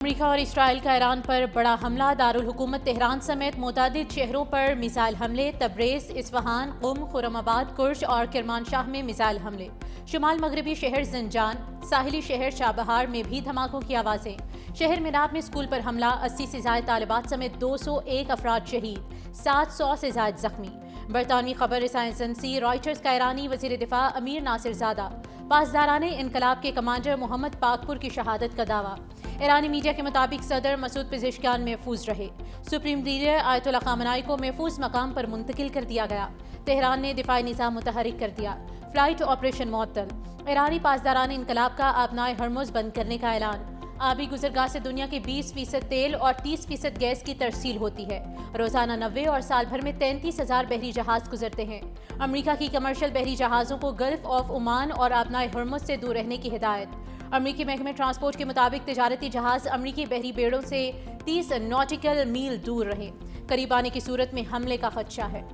America और Israel का Iran पर बड़ा हमला। दारुल हुकूमत तेहरान समेत मुतअद्दिद शहरों पर मिसाइल हमले। तब्रेज़, इस्फहान, कुम, खुर्रमाबाद, कुर्ज और किरमानशाह में मिसाइल हमले। शुमाल मगरबी शहर ज़ंजान, साहिली शहर शाबहार में भी धमाकों की आवाज़ें। शहर मिनाब में स्कूल पर हमला। 80 से ज़ायद तालिबात समेत 201 अफराद शहीद, 700 से ज़ायद जख्मी। बरतानवी खबर रसां एजेंसी रॉयटर्स का ईरानी वज़ीर दिफा अमीर नासिरज़ादा पासदाराने इनकलाब के कमांडर मोहम्मद पाकपुर की शहादत का दावा। ईरानी मीडिया के मुताबिक सदर मसूद पेज़ेश्कियान महफूज रहे। सुप्रीम लीडर आयतुल्लाह ख़ामेनी को महफूज मकाम पर मुंतकिल कर दिया गया। तेहरान ने दिफाई निज़ाम मुतहरिक कर दिया। फ्लाइट ऑपरेशन मुअत्तल। ईरानी पासदाराने इनकलाब का आबनाए हरमुज़ बंद करने का ऐलान। आबी गुजरगाह से दुनिया के 20% तेल और 30% गैस की तरसील होती है। रोजाना 90 और साल भर में 33,000 बहरी जहाज गुजरते हैं। अमेरिका की कमर्शियल बहरी जहाज़ों को गल्फ ऑफ ओमान और आबनाए हरमुज़ से दूर रहने की हिदायत। अमेरिकी महकमे ट्रांसपोर्ट के मुताबिक तिजारती जहाज अमेरिकी बहरी बेड़ों से 30 नॉटिकल मील दूर रहे। करीब आने की सूरत में हमले का खदशा है।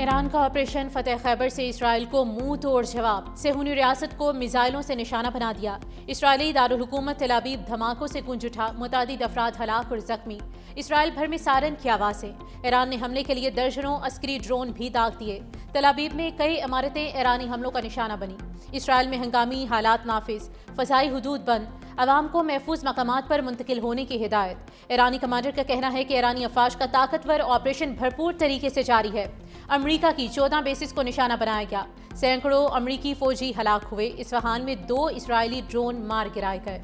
ईरान का ऑपरेशन फतेह खैबर से इसराइल को मुंह तोड़ जवाब। सेहूनी रियासत को मिसाइलों से निशाना बना दिया। इसराइली दारुल हुकूमत तेल अवीव धमाकों से गूंज उठा। मुतादिद अफराद हलाक और जख्मी। इसराइल भर में सायरन की आवाज़ें। ईरान ने हमले के लिए दर्जनों अस्करी ड्रोन भी दाग दिए। तेल अवीव में कई इमारतें ईरानी हमलों का निशाना बनी। इसराइल में हंगामी हालात नाफिज। फ़ज़ाई हुदूद बंद। अवाम को महफूज मकामात पर मुंतकिल होने की हिदायत। ईरानी कमांडर का कहना है कि ईरानी अफवाज का ताकतवर ऑपरेशन भरपूर तरीके से जारी है। अमेरिका की 14 बेसिस को निशाना बनाया गया। सैकड़ों अमेरिकी फौजी हलाक हुए। इस्फहान में 2 इसराइली ड्रोन मार गिराए गए।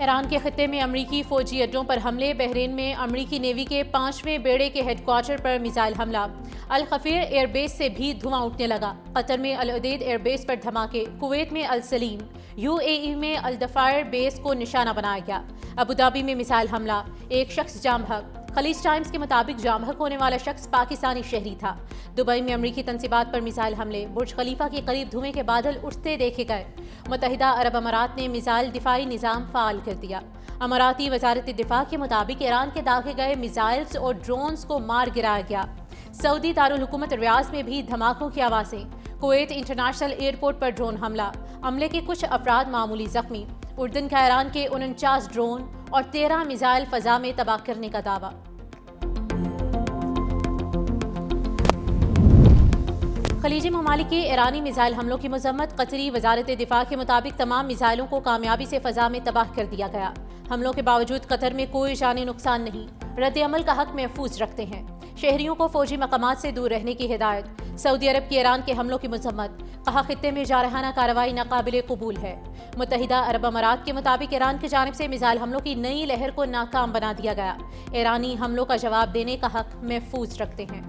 ईरान के खत्ते में अमरीकी फौजी अड्डों पर हमले। बहरीन में अमरीकी नेवी के 5वें बेड़े के हेडक्वार्टर पर मिसाइल हमला। अल खफीर एयरबेस से भी धुआं उठने लगा। कतर में अल उदैद एयरबेस पर धमाके। कुवैत में अल सलीम। यूएई में अल दफायर बेस को निशाना बनाया गया। अबू धाबी में मिसाइल हमला। एक शख्स जाम बहक। खलीज टाइम्स के मुताबिक जाम बहक होने वाला शख्स पाकिस्तानी शहरी था। दुबई में अमरीकी तंसीबात पर मिसाइल हमले। बुर्ज खलीफा के करीब धुएं के बादल उठते देखे गए। मुत्तहिदा अरब अमारात ने मिसाइल दिफाई निज़ाम फ़ाल कर दिया। अमाराती वजारत दिफा के मुताबिक ईरान के दागे गए मिसाइल्स और ड्रोन्स को मार गिराया गया। सऊदी दारुल हुकूमत रियाज में भी धमाकों की आवाज़ें। कुवैत इंटरनेशनल एयरपोर्ट पर ड्रोन हमला। हमले के कुछ अफराद मामूली जख्मी। उर्दन का ईरान के 49 ड्रोन और 13 मिसाइल फ़ज़ा में तबाह करने का दावा। खलीजी ममालिक के ईरानी मिसाइल हमलों की मजम्मत। कतरी वजारत दिफा के मुताबिक तमाम मिसाइलों को कामयाबी से फ़ज़ा में तबाह कर दिया गया। हमलों के बावजूद कतर में कोई जानी नुकसान नहीं। रद्द अमल का हक महफूज रखते हैं। शहरियों को फौजी मकामात से दूर रहने की हिदायत। सऊदी अरब की ईरान के हमलों की मजम्मत। कहा खित्ते में जारहाना कार्रवाई नाकाबिले कबूल है। मुत्तहिदा अरब अमारात के मुताबिक ईरान की जानिब से मिसाइल हमलों की नई लहर को नाकाम बना दिया गया। ईरानी हमलों का जवाब देने का हक महफूज रखते हैं।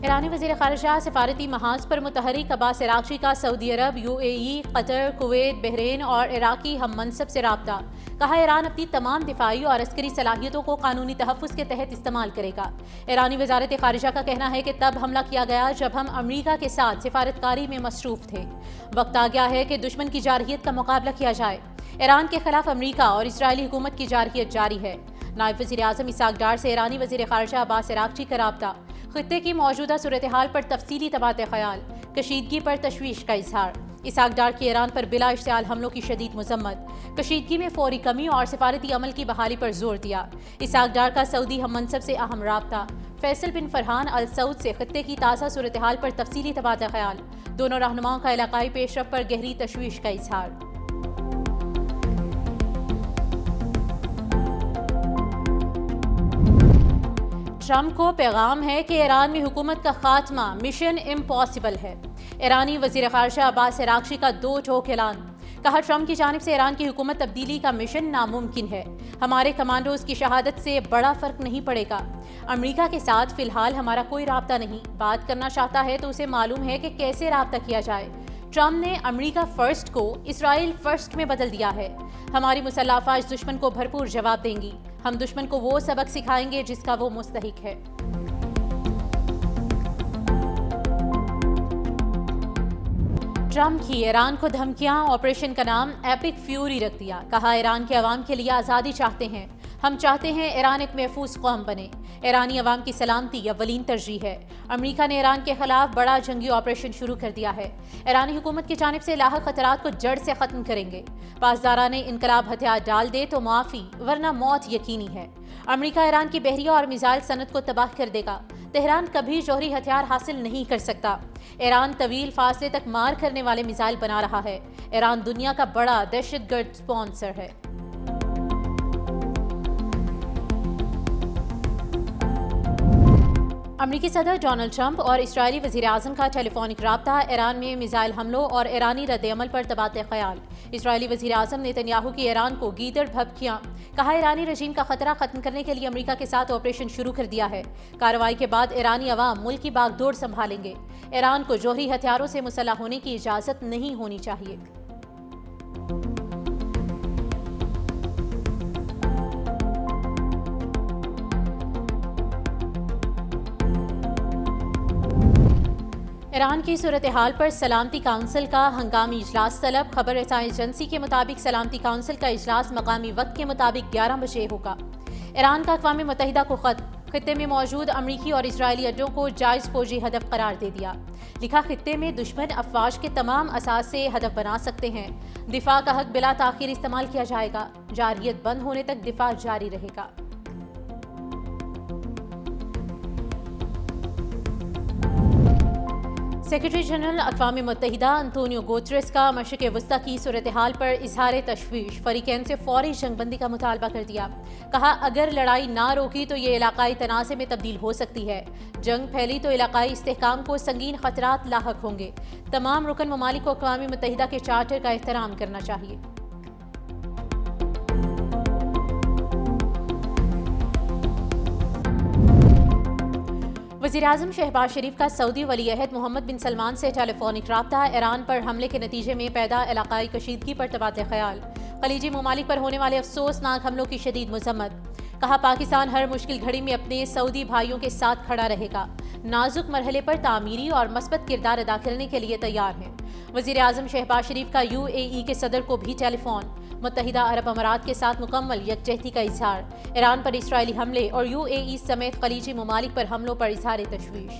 ईरानी वज़ीर ख़ारिजा सिफारती महाज पर मुतहरिक अब्बास इराक़ची का सऊदी अरब, यूएई, कतर, कुवैत, बहरीन और इराक़ी हम मनसब से राब्ता। कहा ईरान अपनी तमाम दिफाई और अस्करी सलाहियतों को कानूनी तहफ़्फ़ुज़ के तहत इस्तेमाल करेगा। ईरानी वज़ारत ख़ारिजा का कहना है कि तब हमला किया गया जब हम अमरीका के साथ सिफारतकारी में मसरूफ़ थे। वक्त आ गया है कि दुश्मन की जारहियत का मुकाबला किया जाए। ईरान के खिलाफ अमरीका और इसराइली हुकूमत की जारहियत जारी है। नायब वज़ीर आज़म इसाक डार से ईरानी वज़ीर ख़ारिजा अब्बास इराक़ची का राब्ता। खित्ते की मौजूदा सूरत हाल पर तफसीली तबादला ख्याल। कशीदगी पर तशवीश का इजहार। इसाक डार की ईरान पर बिला इश्तियाल हमलों की शदीद मजम्मत। कशीदगी में फौरी कमी और सिफारती अमल की बहाली पर जोर दिया। इसाक डार का सऊदी हम मनसब से अहम राब्ता। फैसल बिन फरहान अल सऊद से खित्ते की ताज़ा सूरत हाल पर तफसीली तबादला ख्याल। दोनों रहनुमाओं का इलाकाई पेशरफ पर गहरी तशवीश का इजहार। ट्रंप को पैगाम है कि ईरान में हुकूमत का खात्मा मिशन इम्पॉसिबल है। ईरानी वज़ीर ख़ारिजा अब्बास इराक़ची का 2 टोक ऐलान। कहा ट्रंप की जानिब से ईरान की हुकूमत तब्दीली का मिशन नामुमकिन है। हमारे कमांडोज की शहादत से बड़ा फ़र्क नहीं पड़ेगा। अमेरिका के साथ फ़िलहाल हमारा कोई राब्ता नहीं। बात करना चाहता है तो उसे मालूम है कि कैसे राब्ता किया जाए। ट्रंप ने अमेरिका फ़र्स्ट को इसराइल फ़र्स्ट में बदल दिया है। हमारी मुसल्लह अफ़वाज दुश्मन को भरपूर जवाब देंगी। हम दुश्मन को वो सबक सिखाएंगे जिसका वो मुस्तहिक है। ट्रंप की ईरान को धमकियां, ऑपरेशन का नाम एपिक फ्यूरी रख दिया। कहा ईरान के अवाम के लिए आज़ादी चाहते हैं, हम चाहते हैं ईरान एक महफूज कौम बने। ईरानी अवाम की सलामती अव्वलीन तरजीह है। अमेरिका ने ईरान के खिलाफ बड़ा जंगी ऑपरेशन शुरू कर दिया है। ईरानी हुकूमत की जानिब से लाहक खतरात को जड़ से खत्म करेंगे। पासदारान इनकलाब हथियार डाल दे तो माफी, वरना मौत यकीनी है। अमेरिका ईरान की बहरिया और मिसाइल सनत को तबाह कर देगा। तेहरान कभी जौहरी हथियार हासिल नहीं कर सकता। ईरान तवील फासले तक मार करने वाले मिसाइल बना रहा है। ईरान दुनिया का बड़ा दहशतगर्द स्पॉन्सर है। अमरीकी सदर डोनाल्ड ट्रंप और इजरायली वज़ीर आज़म का टेलीफोनिक राब्ता, ईरान में मिसाइल हमलों और ईरानी रद्द-ए-अमल पर तबादला ख्याल। इजरायली वज़ीर आज़म नेतन्याहू की ईरान को गीदड़ भभकियां। कहा ईरानी रजीम का खतरा खत्म करने के लिए अमेरिका के साथ ऑपरेशन शुरू कर दिया है। कार्रवाई के बाद ईरानी अवाम मुल्क की बागडोर संभालेंगे। ईरान को जौहरी हथियारों से मुसल्लह होने की इजाज़त नहीं होनी चाहिए। ईरान की सूरत हाल पर सलामती काउंसिल का हंगामी इजलास तलब। खबर रसाई एजेंसी के मुताबिक सलामती काउंसिल का इजलास मकामी वक्त के मुताबिक 11 बजे होगा। ईरान का अक़वाम मुत्तहिदा को खत, खित्ते में मौजूद अमरीकी और इजरायली अड्डों को जायज़ फौजी हदफ करार दे दिया। लिखा, खित्ते में दुश्मन अफवाज के तमाम असासे हदफ बना सकते हैं। दिफा का हक बिला ताख़ीर इस्तेमाल किया जाएगा। जारियत बंद होने तक दिफा जारी रहेगा। सेक्रेटरी जनरल अक़वाम मुत्तहिदा अंतोनियो गुतेरेस का मशरिक़ वस्ता की सूरत हाल पर इजहार तशवीश, फ़रीक़ैन से फ़ौरी जंगबंदी का मुतालबा कर दिया। कहा, अगर लड़ाई ना रोकी तो ये इलाक़ाई तनाज़े में तब्दील हो सकती है। जंग फैली तो इलाक़ाई इस्तेहकाम को संगीन ख़तरात लाहक होंगे। तमाम रुकन ममालिक को अक़वाम मुत्तहिदा के चार्टर का एहतराम करना चाहिए। वज़ीर-ए-आज़म शहबाज शरीफ का सऊदी वली-ए-अहद मोहम्मद बिन सलमान से टेलीफोनिक राब्ता, ईरान पर हमले के नतीजे में पैदा इलाक़ाई कशीदगी पर तबादला ख्याल। खलीजी ममालिक पर होने वाले अफसोसनाक हमलों की शदीद मज़म्मत। कहा, पाकिस्तान हर मुश्किल घड़ी में अपने सऊदी भाइयों के साथ खड़ा रहेगा। नाजुक मरहले पर तामीरी और मस्बत किरदार अदा करने के लिए तैयार हैं। वज़ीर-ए-आज़म शहबाज शरीफ का UAE के सदर को भी टेलीफोन। मुत्तहिदा अरब अमारात के साथ मुकम्मल यकजहती का इजहार। ईरान पर इसराइली हमले और UAE समेत खलीजी ममालिक पर हमलों पर इजहार तशवीश।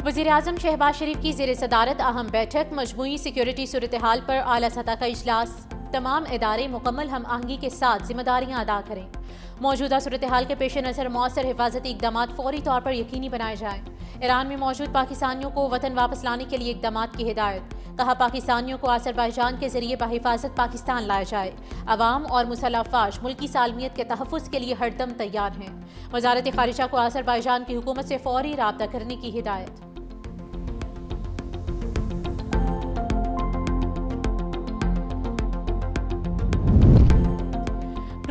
वज़ीर-ए-आज़म शहबाज शरीफ की ज़ेर सदारत अहम बैठक। मजमूई सिक्योरिटी सूरत हाल पर आला सतह का इजलास। तमाम इदारे मुकम्मल हम आहंगी के साथ जिम्मेदारियाँ अदा करें। मौजूदा सूरत हाल के पेश नज़र मौसर हिफाजती इक़दाम फौरी तौर पर यकीनी बनाए जाएँ। ईरान में मौजूद पाकिस्तानियों को वतन वापस लाने के लिए इक़दाम की हिदायत। कहा, पाकिस्तानियों को आज़रबाईजान के जरिए बहिफाजत पाकिस्तान लाया जाए। अवाम और मुसल्लह अफ़वाज मुल्की सालमियत के तहफ़्फ़ुज़ के लिए हरदम तैयार हैं। वज़ारत ख़ारिजा को आज़रबाईजान की हुकूमत से फौरी राब्ता करने की हिदायत।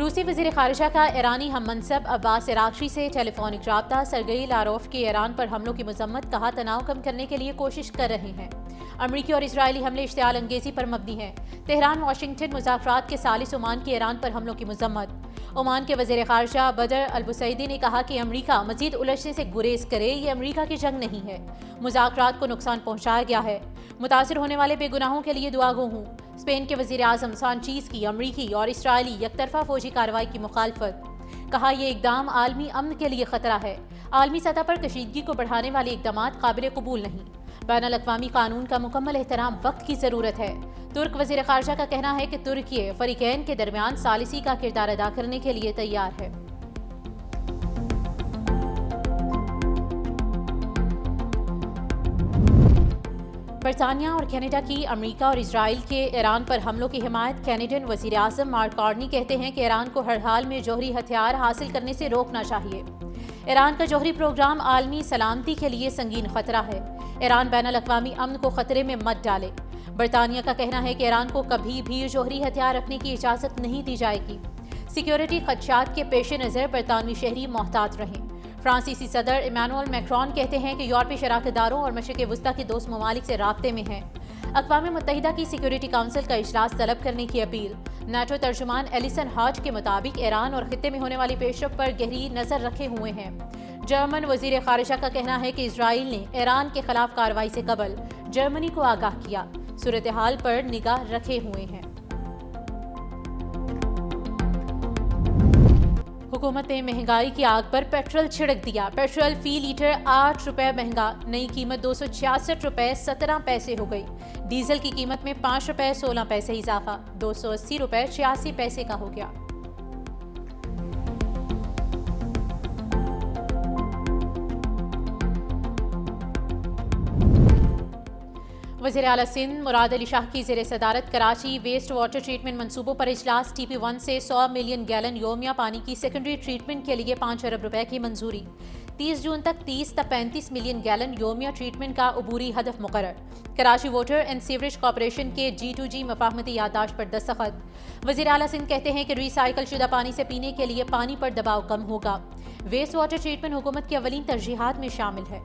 रूसी वज़ीर ख़ारिजा का ईरानी हम मनसब अब्बास इराक़ची से टेलीफोनिक राब्ता। सरगई लारोफ के ईरान पर हमलों की मज़म्मत। कहा, तनाव कम करने के लिए कोशिश कर रहे हैं। अमरीकी और इजरायली हमले इश्तियाल अंगेज़ी पर मबनी हैं। तेहरान वाशिंगटन मुज़ाकरात के सालिस ओमान की ईरान पर हमलों की मज़म्मत। ओमान के वज़ीर ख़ारिजा बदर अल-बुसैदी ने कहा कि अमरीका मज़ीद उलझने से गुरेज करे, ये अमरीका की जंग नहीं है। मुज़ाकरात को नुकसान पहुँचाया गया है। मुतासिर होने वाले बेगुनाहों के लिए दुआगो हूँ। स्पेन के वज़ीर-ए-आज़म सांचीज़ की अमरीकी और इसराइली यकतरफा फौजी कार्रवाई की मुखालफत। कहा, यह इक़दाम आलमी अमन के लिए ख़तरा है। आलमी सतह पर कशीदगी को बढ़ाने वाले इक़दामात काबिल कबूल नहीं। बैनुल अक़वामी कानून का मुकम्मल एहतराम वक्त की ज़रूरत है। तुर्क वज़ीर ख़ारिजा का कहना है कि तुर्की फ़रीक़ैन के दरमियान सालिसी का किरदार अदा करने के लिए तैयार है। बरतानिया और कनाडा की अमेरिका और इजराइल के ईरान पर हमलों की हिमायत। कैनेडियन वज़ीर-ए-आज़म मार्क कार्नी कहते हैं कि ईरान को हर हाल में जौहरी हथियार हासिल करने से रोकना चाहिए। ईरान का जौहरी प्रोग्राम आलमी सलामती के लिए संगीन खतरा है। ईरान बैनुल अक़वामी अमन को खतरे में मत डाले। बरतानिया का कहना है कि ईरान को कभी भी जौहरी हथियार रखने की इजाज़त नहीं दी जाएगी। सिक्योरिटी खदशात के पेश नज़र बरतानवी शहरी मोहतात रहें। फ्रांसीसी सदर इमैनुअल मैक्रोन कहते हैं कि यूरोपीय शराकतदारों और मशरिक़ वस्ता के दोस्त ममालिक से राब्ते में हैं। अक़वाम मुत्तहिदा की सिक्योरिटी काउंसिल का इजलास तलब करने की अपील। नाटो तर्जुमान एलिसन हाज के मुताबिक ईरान और खित्ते में होने वाली पेशरफ पर गहरी नजर रखे हुए हैं। जर्मन वजीर खारिजा का कहना है कि इजराइल ने ईरान के खिलाफ कार्रवाई से कबल जर्मनी को आगाह किया, सूरत हाल पर निगाह रखे हुए हैं। हुकूमत ने महंगाई की आग पर पेट्रोल छिड़क दिया। पेट्रोल फी लीटर 8 रुपए महंगा, नई कीमत 266 रुपए 17 पैसे हो गई। डीजल की कीमत में 5 रुपए 16 पैसे इजाफा, 280 रुपए 86 पैसे का हो गया। वज़ीर आला सिंध मुराद अली शाह की ज़ेर सदारत कराची वेस्ट वाटर ट्रीटमेंट मनसूबों पर इजलास। TP1 से 100 मिलियन गैलन योमिया पानी की सेकेंडरी ट्रीटमेंट के लिए 5 अरब रुपए की मंजूरी। 30 जून तक 30 ता 35 मिलियन गैलन योमिया ट्रीटमेंट का अबूरी हदफ मुकर्रर। Karachi water and sewerage corporation के G2G मफाहमती याददाश्त पर दस्तखत। वज़ीर आला सिंध कहते हैं कि रिसाइकल शुदा पानी से पीने के लिए पानी पर दबाव कम होगा। वेस्ट वाटर ट्रीटमेंट हुकूमत की अवलीन तरजीहात में शामिल है।